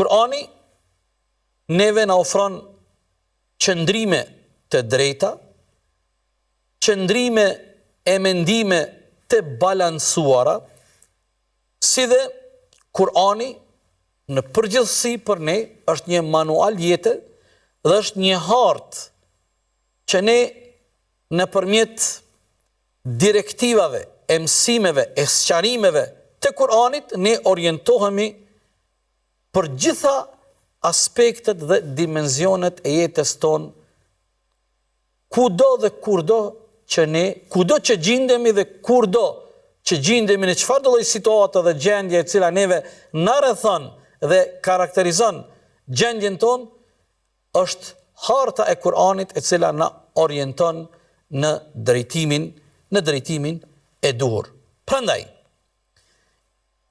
Kurani neve na ofron qëndrime të drejta, qëndrime e mendime të balansuara, si dhe Kurani në përgjithësi për ne është një manual jete dhe është një hartë që ne nëpërmjet direktivave, e mësimeve, e sqarimeve të Kuranit ne orientohemi për gjitha aspektet dhe dimenzionet e jetës tonë, kudo dhe kurdo që ne, kudo që gjindemi dhe kurdo që gjindemi në çfarëdo lloj situate dhe gjendje e cila neve na rrethon dhe karakterizon gjendjen tonë, është harta e Kuranit e cila na orienton në drejtimin e duhur. Prandaj,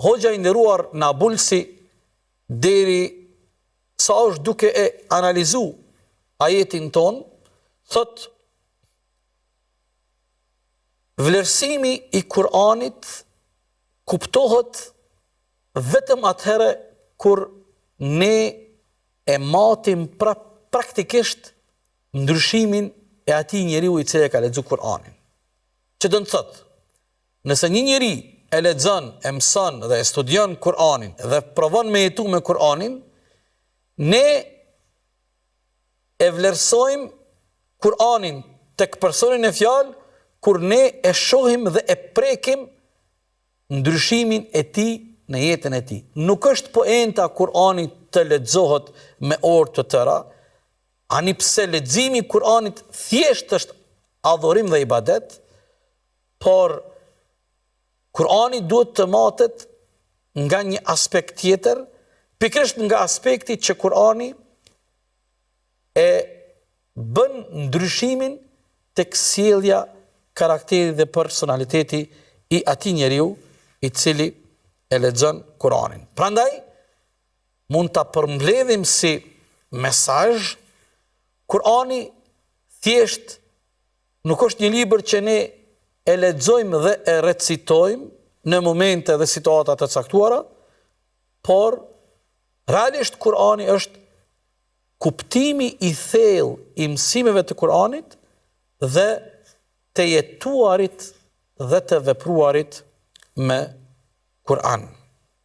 Hoxha i nderuar Nabulsi deri sa është duke e analizu ajetin ton, thot vlerësimi i Kuranit kuptohet vetëm atëherë kur ne e matim praktikisht ndryshimin e atij njeriu i cili ka lexuar Kur'anin. Që do të thotë, nëse një njeri e lexon, e mëson dhe e studion Kur'anin dhe provon me jetu me Kur'anin, ne e vlerësojmë Kur'anin tek personin e fjalë kur ne e shohim dhe e prekim ndryshimin e tij në jetën e tij. Nuk është poenta Kur'ani të lexohet me orë të tëra, ani pse leximi i Kur'anit thjesht është adhurim dhe ibadet, por Kur'ani duhet të matet nga një aspekt tjetër, pikërisht nga aspekti që Kur'ani e bën ndryshimin tek sjellja, karakteri dhe personaliteti i atij njeriu i cili e lexon Kur'anin. Prandaj mund ta përmbledhim si mesazh, Kur'ani thjesht nuk është një libër që ne e lexojmë dhe e recitojmë në momente dhe situata të caktuara, por realisht Kur'ani është kuptimi i thellë i mësimeve të Kur'anit dhe të jetuarit dhe të vepruarit me Kur'an.